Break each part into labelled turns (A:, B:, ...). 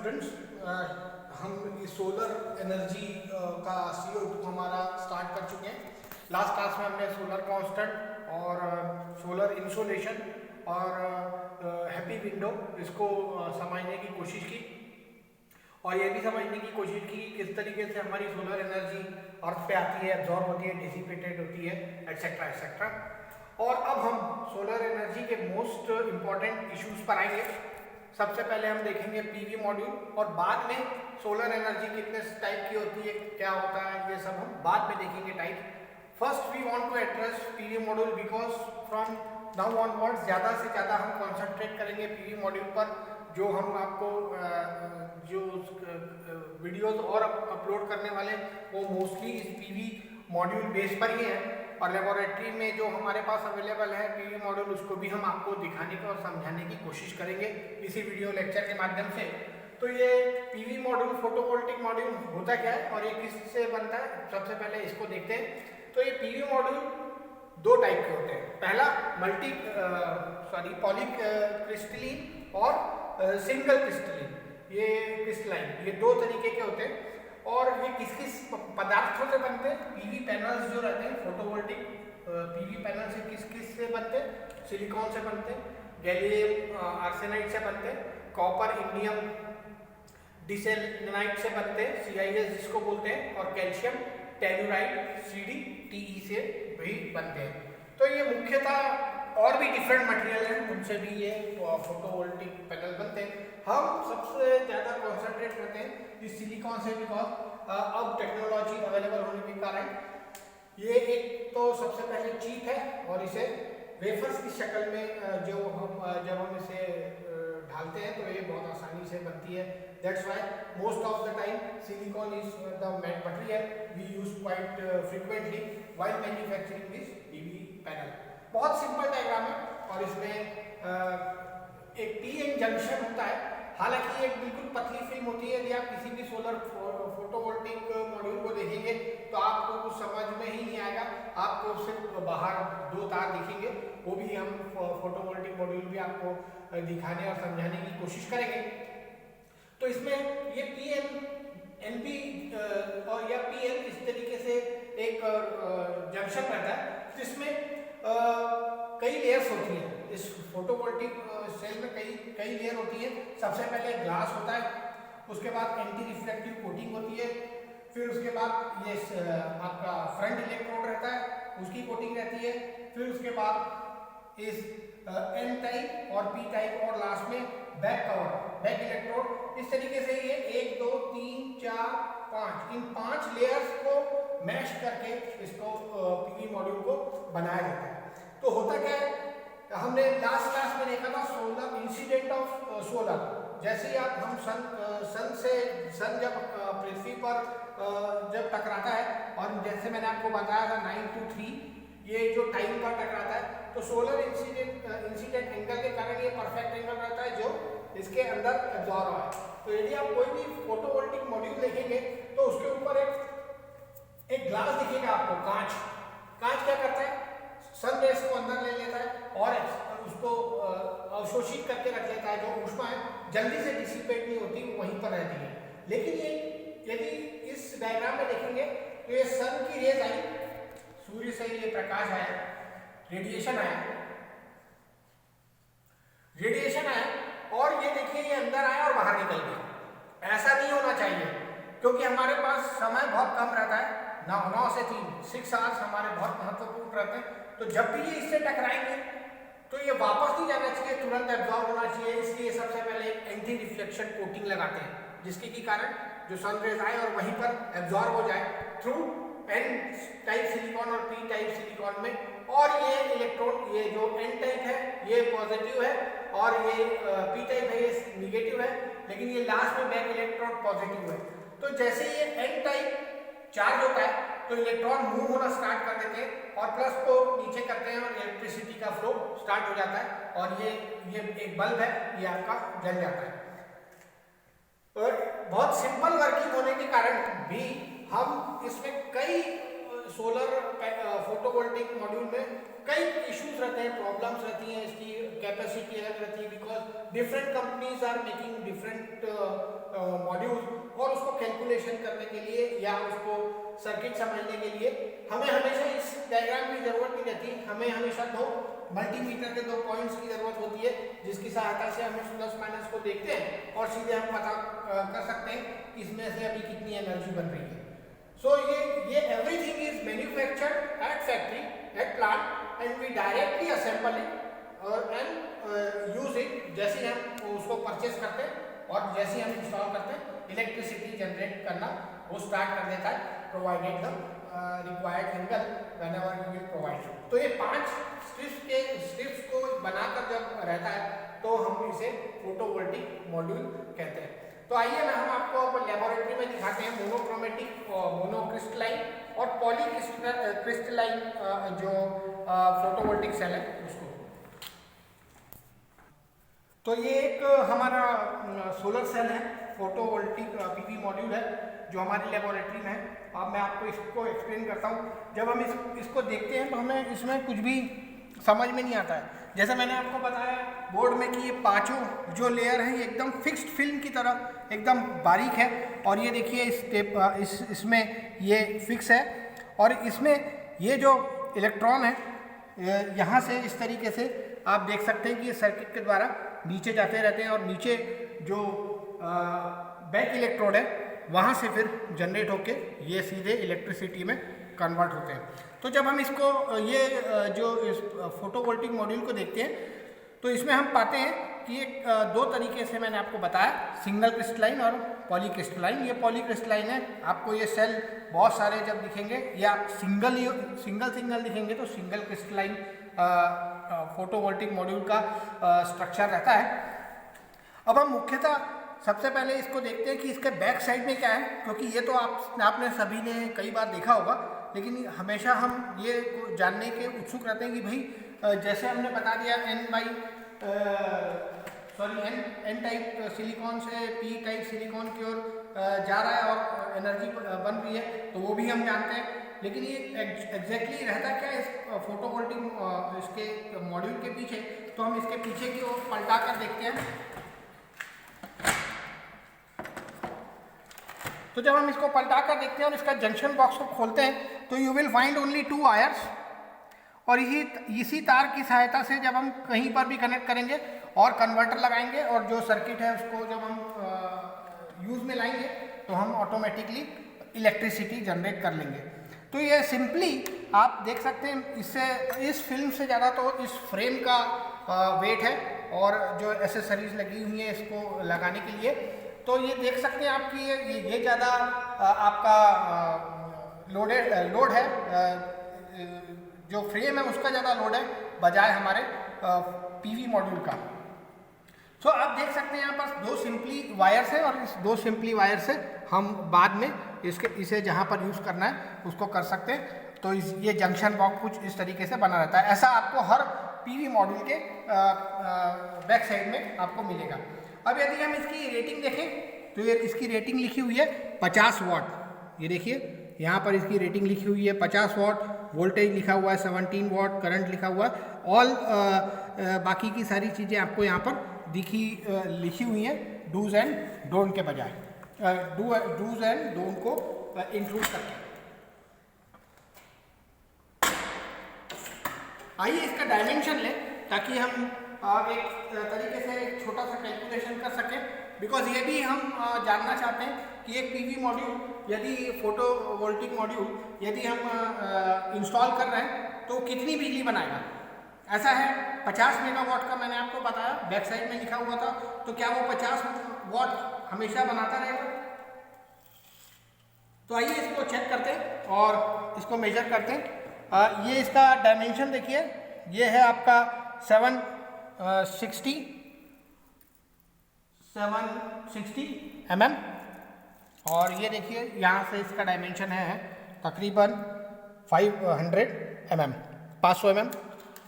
A: Students, हम इस solar energy का CO2 हमारा स्टार्ट कर चुके हैं। लास्ट क्लास में हमने सोलर कांस्टेंट और सोलर इंसोलेशन और हैप्पी विंडो इसको समझने की कोशिश की और ये भी समझने की कोशिश की किस तरीके से हमारी सोलर एनर्जी अर्थ पे आती है, एब्जॉर्ब होती है, डिसिपेटेड होती है, एक्सेट्रा एक्सेट्रा। और अब हम सोलर एनर्जी के मोस्ट इम्पॉर्टेंट इश्यूज पर आएंगे। सबसे पहले हम देखेंगे पीवी मॉड्यूल और बाद में सोलर एनर्जी कितने टाइप की होती है, क्या होता है, ये सब हम बाद में देखेंगे type. First we want to address PV module because from now onwards ज़्यादा से ज़्यादा हम कॉन्सेंट्रेट करेंगे पीवी मॉड्यूल पर। जो हम आपको जो वीडियोस और अपलोड करने वाले वो मोस्टली इस पीवी मॉड्यूल बेस पर ही हैं और लेबोरेटरी में जो हमारे पास अवेलेबल है पीवी मॉड्यूल उसको भी हम आपको दिखाने की और समझाने की कोशिश करेंगे इसी वीडियो लेक्चर के माध्यम से। तो ये पीवी मॉड्यूल फोटोवोल्टिक मॉड्यूल होता क्या है और ये किससे बनता है, सबसे पहले इसको देखते हैं। तो ये पीवी मॉड्यूल दो टाइप के होते हैं। पहला पॉली क्रिस्टलीन और सिंगल क्रिस्टलीन, ये क्रिस्टलाइन, ये दो तरीके के होते हैं। और ये किस किस पदार्थों से बनते हैं? पीवी पैनल्स जो रहते हैं फोटोवोल्टिक पीवी पैनल से किस किस से बनते हैं? सिलिकॉन से बनते हैं, गैलियम आर्सेनाइड से बनते हैं, कॉपर इंडियम डिसेलेनाइड से बनते हैं, CIS जिसको बोलते हैं, और कैल्शियम टेलुराइड CdTe से भी बनते हैं। तो ये मुख्यतः और भी डिफरेंट मटेरियल हैं, उनसे भी ये फोटोवोल्टिक पैनल बनते हैं। हम सबसे ज़्यादा कॉन्सेंट्रेट करते हैं इस सिलिकॉन से बिकॉज अब टेक्नोलॉजी अवेलेबल होने के कारण ये एक तो सबसे पहले चीप है और इसे वेफर्स की शक्ल में जब हम इसे ढालते हैं तो ये बहुत आसानी से बनती है। That's why most of the time silicon is the material we use quite frequently while manufacturing this PV panel. बहुत सिंपल डायग्राम है और इसमें एक पीएन जंक्शन होता है। हालांकि एक बिल्कुल पतली फिल्म होती है। यदि आप किसी भी सोलर फोटोवोल्टिक मॉड्यूल को देखेंगे तो आपको कुछ समझ में ही नहीं आएगा, आपको सिर्फ बाहर दो तार दिखेंगे। वो भी हम फोटोवोल्टिक मॉड्यूल भी आपको दिखाने और समझाने की कोशिश करेंगे। तो इसमें ये पीएन एनपी और या पीएन इस तरीके से एक जंक्शन रहता है जिसमें कई लेयर्स होती हैं। इस फोटोवोल्टिक सेल में कई लेयर होती है। सबसे पहले ग्लास होता है, उसके बाद एंटी रिफ्लेक्टिव कोटिंग होती है, फिर उसके बाद ये आपका फ्रंट इलेक्ट्रोड रहता है, उसकी कोटिंग रहती है, फिर उसके बाद इस एन टाइप और पी टाइप और लास्ट में बैक कवर, बैक इलेक्ट्रोड। इस तरीके से ये 1 2 3 4 5 इन 5 लेयर्स को मैश करके इसको पीवी मॉड्यूल को बनाया जाता है। तो होता क्या है, हमने लास्ट क्लास में देखा था सोलर इंसिडेंट ऑफ सोलर। जैसे ही हम सन जब पृथ्वी पर जब टकराता है और जैसे मैंने आपको बताया था 9 to 3 ये जो टाइम पर टकराता है, तो सोलर इंसिडेंट एंगल के कारण ये परफेक्ट एंगल रहता है जो इसके अंदर एब्जॉर्ब हुआ है। तो यदि आप कोई भी फोटोवोल्टिक मॉड्यूल देखेंगे तो उसके ऊपर एक ग्लास दिखेगा आपको, कांच क्या करता है, सन रेस को अंदर ले लेता है और उसको अवशोषित करके रख लेता है। जो ऊष्मा है जल्दी से डिसिपेट नहीं होती, वहीं पर रहती है। लेकिन ये यदि इस डायग्राम में देखेंगे तो ये सन की रेज आई, सूर्य से ये प्रकाश आया, रेडिएशन आया और ये देखिए ये अंदर आया और बाहर निकल गया। ऐसा नहीं होना चाहिए क्योंकि हमारे पास समय बहुत कम रहता है, 9 से 3 6 आवर्स हमारे बहुत महत्वपूर्ण रहते हैं। तो जब भी ये इससे टकराएंगे तो ये वापस नहीं जाना चाहिए, तुरंत एब्जॉर्ब होना चाहिए। इसलिए सबसे पहले एंटी रिफ्लेक्शन कोटिंग लगाते हैं जिसके की कारण जो सन रेज आए और वहीं पर एब्जॉर्ब हो जाए थ्रू एन टाइप सिलिकॉन और पी टाइप सिलिकॉन में। और ये इलेक्ट्रोड, ये जो एन टाइप है ये पॉजिटिव है और ये पी टाइप है ये निगेटिव है, लेकिन ये लास्ट में बैक इलेक्ट्रोड पॉजिटिव है। तो जैसे ये एन टाइप चार्ज होता है तो इलेक्ट्रॉन मूव होना स्टार्ट कर देते हैं और प्लस को नीचे करते हैं और इलेक्ट्रिसिटी का फ्लो स्टार्ट हो जाता है और ये एक बल्ब है, ये आपका जल जाता है। और बहुत सिंपल वर्किंग होने के कारण भी हम इसमें कई सोलर फोटोवोल्टिक मॉड्यूल में कई इश्यूज रहते हैं, प्रॉब्लम्स रहती हैं, इसकी कैपेसिटी अलग रहती है because different companies are making different module और उसको कैलकुलेशन करने के लिए या उसको सर्किट समझने के लिए हमें हमेशा इस डायग्राम की जरूरत नहीं रहती। हमें हमेशा दो मल्टीमीटर के 2 पॉइंट्स की जरूरत होती है, जिसकी सहायता से हम इस प्लस माइनस को देखते हैं और सीधे हम पता कर सकते हैं कि इसमें से अभी कितनी एनर्जी बन रही है। सो ये everything is manufactured at factory at plant and we directly assemble it and use it. जैसे ही हम उसको परचेस करते हैं और जैसे ही हम इंस्टॉल करते हैं, इलेक्ट्रिसिटी जनरेट करना वो स्टार्ट कर देता है, provided the required angle whenever you will provide. तो ये 5 स्ट्रिप्स को बनाकर जब रहता है तो हम इसे फोटोवोल्टिक मॉड्यूल कहते हैं। तो आइए ना हम आपको लेबोरेटरी में दिखाते हैं मोनोक्रोमेटिक और मोनोक्रिस्टलाइन और पॉलीक्रिस्टलाइन जो फोटोवोल्टिक सेल है उसको। तो ये एक हमारा सोलर सेल है, फोटोवोल्टिक पीवी मॉड्यूल है जो हमारी लेबोरेटरी में है। अब मैं आपको इसको एक्सप्लेन करता हूँ। जब हम इसको देखते हैं तो हमें इसमें कुछ भी समझ में नहीं आता है। जैसे मैंने आपको बताया बोर्ड में कि ये 5 जो लेयर हैं ये एकदम फिक्स्ड फिल्म की तरह एकदम बारीक है और ये देखिए इसमें ये फिक्स है और इसमें ये जो इलेक्ट्रॉन है यहाँ से इस तरीके से आप देख सकते हैं कि ये सर्किट के द्वारा नीचे जाते रहते हैं और नीचे जो बैक इलेक्ट्रोड है वहाँ से फिर जनरेट होके ये सीधे इलेक्ट्रिसिटी में कन्वर्ट होते हैं। तो जब हम इसको ये जो इस फोटोवोल्टिक मॉड्यूल को देखते हैं तो इसमें हम पाते हैं कि एक 2 तरीके से मैंने आपको बताया, सिंगल क्रिस्टलाइन और पॉलीक्रिस्टलाइन। ये पॉलीक्रिस्टलाइन है, आपको ये सेल बहुत सारे जब दिखेंगे या सिंगल दिखेंगे तो सिंगल क्रिस्टलाइन फोटोवोल्टिक मॉड्यूल का स्ट्रक्चर रहता है। अब हम मुख्यतः सबसे पहले इसको देखते हैं कि इसके बैक साइड में क्या है, क्योंकि ये तो आपने सभी ने कई बार देखा होगा, लेकिन हमेशा हम ये जानने के उत्सुक रहते हैं कि भाई जैसे हमने बता दिया एन टाइप सिलिकॉन से पी टाइप सिलिकॉन की ओर जा रहा है और एनर्जी बन रही है, तो वो भी हम जानते हैं। लेकिन ये एग्जैक्टली रहता क्या है इस फोटोवोल्टिक इसके मॉड्यूल के पीछे, तो हम इसके पीछे की ओर पलटा कर देखते हैं। तो जब हम इसको पलटा कर देखते हैं और इसका जंक्शन बॉक्स को खोलते हैं तो you will find only 2 wires और इसी तार की सहायता से जब हम कहीं पर भी कनेक्ट करेंगे और कन्वर्टर लगाएंगे और जो सर्किट है उसको जब हम यूज़ में लाएंगे तो हम ऑटोमेटिकली इलेक्ट्रिसिटी जनरेट कर लेंगे। तो ये सिंपली आप देख सकते हैं, इससे इस फिल्म से ज़्यादा तो इस फ्रेम का वेट है और जो एसेसरीज लगी हुई हैं इसको लगाने के लिए। तो ये देख सकते हैं आप कि ये ज़्यादा आपका लोड है, जो फ्रेम है उसका ज़्यादा लोड है बजाय हमारे पीवी मॉड्यूल का। सो आप देख सकते हैं यहाँ पर 2 सिंपली वायर्स है और इस 2 सिंपली वायर से हम बाद में इसे जहाँ पर यूज़ करना है उसको कर सकते हैं। तो ये जंक्शन बॉक्स कुछ इस तरीके से बना रहता है। ऐसा आपको हर पीवी मॉड्यूल के बैक साइड में आपको मिलेगा। अब यदि हम इसकी रेटिंग देखें तो ये इसकी रेटिंग लिखी हुई है 50 वाट। ये देखिए यहाँ पर इसकी रेटिंग लिखी हुई है 50 वाट, वोल्टेज लिखा हुआ है 17 वाट, करंट लिखा हुआ है। ऑल बाकी की सारी चीज़ें आपको यहाँ पर लिखी हुई हैं डूज एंड डोंट के बजाय, डूज एंड डोंट को इंक्लूड करके। आइए इसका डायमेंशन लें ताकि हम एक तरीके से एक छोटा सा कैलकुलेशन कर सकें, बिकॉज ये भी हम जानना चाहते हैं कि एक पीवी मॉड्यूल यदि फोटोवोल्टिक मॉड्यूल यदि हम इंस्टॉल कर रहे हैं तो कितनी बिजली बनाएगा। ऐसा है 50 मेगावाट का मैंने आपको बताया, बैक साइड में लिखा हुआ था, तो क्या वो 50 वाट हमेशा बनाता रहेगा? तो आइए इसको चेक करते हैं और इसको मेजर करते हैं। ये इसका डायमेंशन देखिए, ये है आपका 760 mm और ये देखिए यहाँ से इसका डायमेंशन है तकरीबन 500 mm।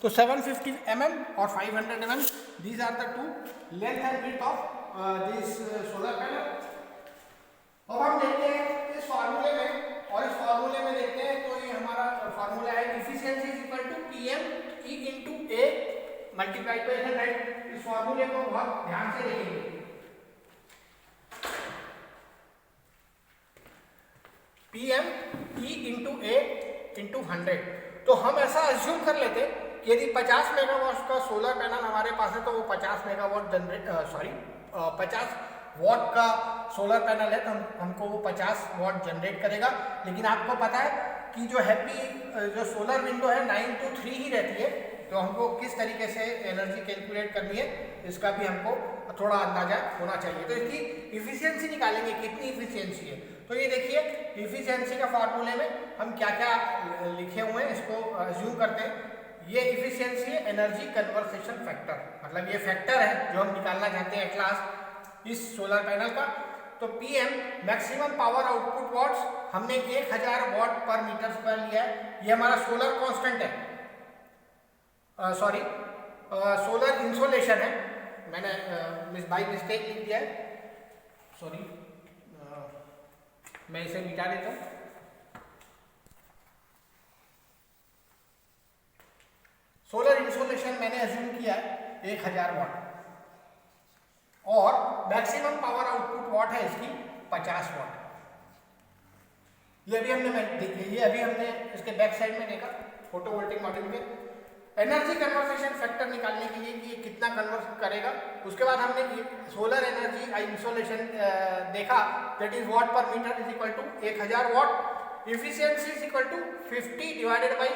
A: तो 750 mm और 500 mm, these are the 2 length and width of this solar panel। अब हम देखते हैं इस फार्मूले में, और इस फार्मूले में देखते हैं तो ये हमारा फार्मूला है efficiency is equal to PM E into A multiply by 100। इस फार्मूले को बहुत ध्यान से देखेंगे। PM E इंटू ए इंटू 100। तो हम ऐसा एज्यूम कर लेते कि यदि 50 मेगावाट का सोलर पैनल हमारे पास है तो वो 50 मेगावाट 50 वॉट का सोलर पैनल है तो हमको वो 50 वॉट जनरेट करेगा। लेकिन आपको पता है कि जो सोलर विंडो है 9 to 3 ही रहती है, तो हमको किस तरीके से एनर्जी कैलकुलेट करनी है इसका भी हमको थोड़ा अंदाजा होना चाहिए। तो इसकी इफिशियंसी निकालेंगे, कितनी इफिशियंसी है। तो ये देखिए इफिशियंसी का फार्मूले में हम क्या क्या लिखे हुए हैं इसको अज्यूम करते हैं। ये इफिशियंसी है एनर्जी कन्वर्सेशन फैक्टर, मतलब ये फैक्टर है जो हम निकालना चाहते हैं क्लास इस सोलर पैनल का। तो PM maximum power output watts हमने 1000 वॉट पर मीटर स्क्वायर लिया है। ये हमारा सोलर कांस्टेंट है, सोलर इंसोलेशन है। मैंने बाई मिस्टेक लिख दिया है, सॉरी, मैं इसे मिटा देता हूँ। सोलर इंसोलेशन मैंने अज्यूम किया है 1000 वॉट और मैक्सिमम पावर आउटपुट वॉट है इसकी 50 वॉट। ये अभी हमने इसके बैक साइड में देखा फोटोवोल्टिक मॉड्यूल में। एनर्जी कन्वर्सेशन फैक्टर निकालने के लिए कि ये कितना कन्वर्ट करेगा, उसके बाद हमने सोलर एनर्जी इंसोलेशन देखा, that is watt per meter is equal to 1000 watt. Efficiency is equal to 50 divided by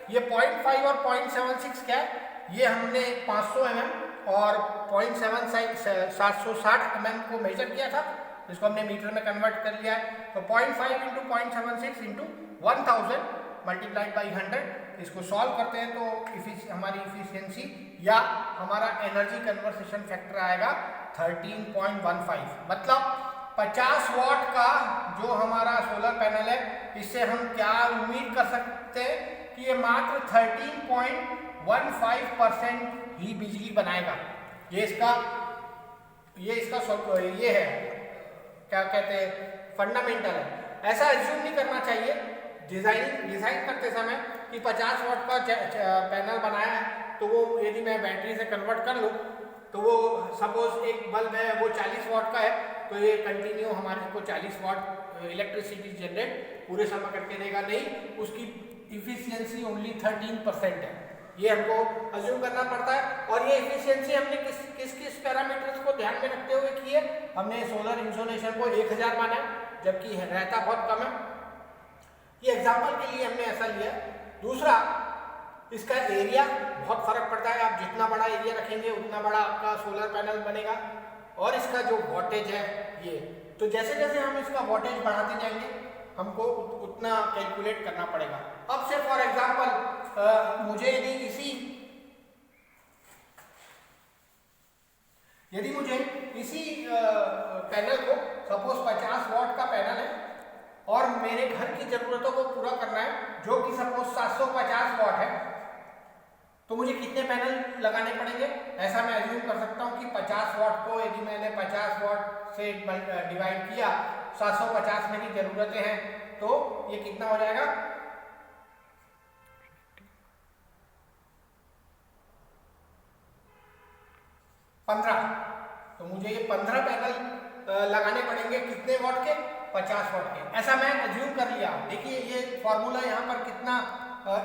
A: ये 0.5 और 0.76 क्या है, ये हमने 500 mm और 760 mm को मेजर किया था, इसको हमने मीटर में कन्वर्ट कर लिया है। तो 0.5 इंटू 0.76 इंटू 1000 मल्टीप्लाइड बाई 100, इसको सॉल्व करते हैं तो हमारी इफिशियंसी या हमारा एनर्जी कन्वर्सेशन फैक्टर आएगा 13.15। मतलब 50 वॉट का जो हमारा सोलर पैनल है इससे हम क्या उम्मीद कर सकते हैं कि ये मात्र 13.15% ही बिजली बनाएगा। ये है क्या कहते हैं, फंडामेंटल है। ऐसा एज्यूम नहीं करना चाहिए डिजाइन करते समय कि 50 वॉट का पैनल बनाया है तो वो यदि मैं बैटरी से कन्वर्ट कर लूँ तो वो सपोज एक बल्ब है वो 40 वॉट का है तो ये कंटिन्यू हमारे को 40 वॉट इलेक्ट्रिसिटी जनरेट पूरे समय करके देगा, नहीं, उसकी इफिशियंसी ओनली 13% है। ये हमको अज्यूम करना पड़ता है। और ये इफिशियंसी हमने किस पैरामीटर्स को ध्यान में रखते हुए की है, हमने सोलर इंसोलेशन को 1000 माना है जबकि रहता बहुत कम है। ये एग्जाम्पल के लिए हमने ऐसा लिया। दूसरा, इसका एरिया बहुत फर्क पड़ता है, आप जितना बड़ा एरिया रखेंगे उतना बड़ा आपका सोलर पैनल बनेगा। और इसका जो वॉटेज है ये, तो जैसे जैसे हम इसका वॉटेज बढ़ाते जाएंगे हमको उतना कैलकुलेट करना पड़ेगा। अब से फॉर एग्जांपल मुझे यदि मुझे इसी पैनल को सपोज 50 वॉट का पैनल है और मेरे घर की जरूरतों को पूरा करना है जो कि सपोज 750 वॉट है, तो मुझे कितने पैनल लगाने पड़ेंगे? ऐसा मैं अज्यूम कर सकता हूँ कि 50 वॉट को यदि मैंने 50 वॉट से डिवाइड किया, 750 मेरी जरूरतें हैं, तो ये कितना हो जाएगा? 15। तो मुझे ये 15 पैनल लगाने पड़ेंगे कितने वॉट के? 50 वॉट के। ऐसा मैं अज्यूम कर लिया। देखिए ये फॉर्मूला यहाँ पर कितना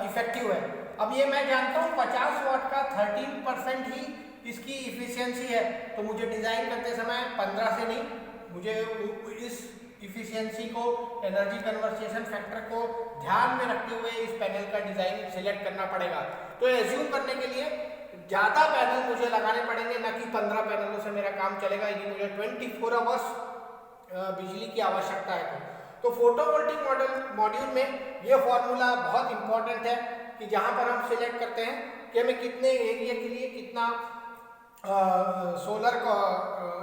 A: इफेक्टिव है। अब ये मैं जानता हूँ 50 वॉट का 13% ही इसकी इफिशियंसी है, तो मुझे डिजाइन करते समय 15 से नहीं, मुझे इस इफिशियंसी को, एनर्जी कन्वर्सेशन फैक्टर को ध्यान में रखते हुए इस पैनल का डिजाइन सिलेक्ट करना पड़ेगा। तो एज्यूम करने के लिए ज़्यादा पैनल मुझे लगाने पड़ेंगे, ना कि 15 पैनलों से मेरा काम चलेगा यदि मुझे 24 आवर्स बिजली की आवश्यकता है। तो फोटोवोल्टिक मॉड्यूल में ये फॉर्मूला बहुत इंपॉर्टेंट है कि जहाँ पर हम सिलेक्ट करते हैं कि हमें कितने एरिया के लिए कितना सोलर का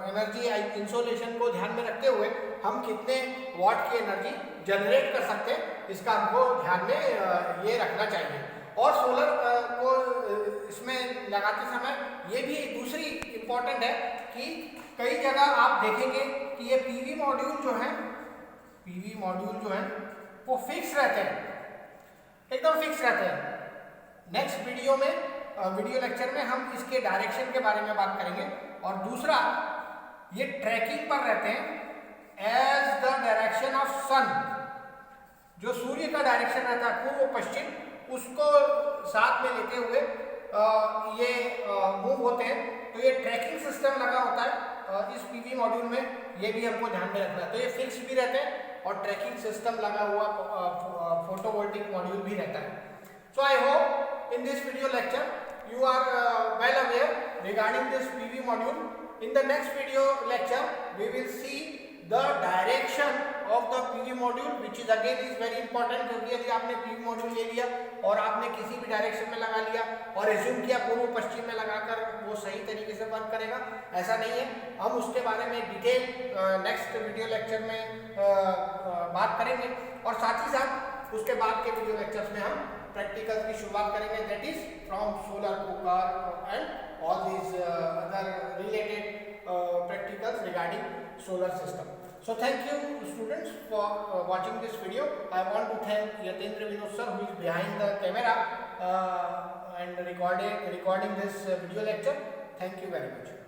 A: एनर्जी इंसोलेशन को ध्यान में रखते हुए हम कितने वॉट की एनर्जी जनरेट कर सकते हैं, इसका हमको ध्यान में ये रखना चाहिए। और सोलर को इसमें लगाते समय ये भी दूसरी इम्पोर्टेंट है कि कई जगह आप देखेंगे कि ये पीवी मॉड्यूल जो है वो फिक्स रहते हैं, एकदम फिक्स रहते हैं। नेक्स्ट वीडियो लेक्चर में हम इसके डायरेक्शन के बारे में बात करेंगे। और दूसरा, ये ट्रैकिंग पर रहते हैं एज द डायरेक्शन ऑफ सन। जो सूर्य का डायरेक्शन रहता है पूर्व पश्चिम, उसको साथ में लेते हुए ये मूव होते हैं। तो ये ट्रैकिंग सिस्टम लगा होता है इस पीवी मॉड्यूल में, ये भी हमको ध्यान में रखना है। तो ये फिक्स भी रहते हैं और ट्रैकिंग सिस्टम लगा हुआ फोटोवोल्टिक मॉड्यूल भी रहता है। So I hope in this video lecture you are well aware regarding this PV module. In the next video lecture we will see the direction of the PV module, which is again is very important, क्योंकि यदि आपने PV module ले लिया और आपने किसी भी direction में लगा लिया और एज्यूम किया पूर्व पश्चिम में लगाकर वो सही तरीके से वर्क करेगा, ऐसा नहीं है। हम उसके बारे में डिटेल नेक्स्ट वीडियो लेक्चर में बात करेंगे और साथ ही साथ उसके बाद के वीडियो लेक्चर्स में हम प्रैक्टिकल की शुरुआत करेंगे, that is from solar cooker and all these other related practicals regarding solar system. So thank you students for watching this video. I want to thank Yatendra Vinod sir, who is behind the camera and recording this video lecture. Thank you very much.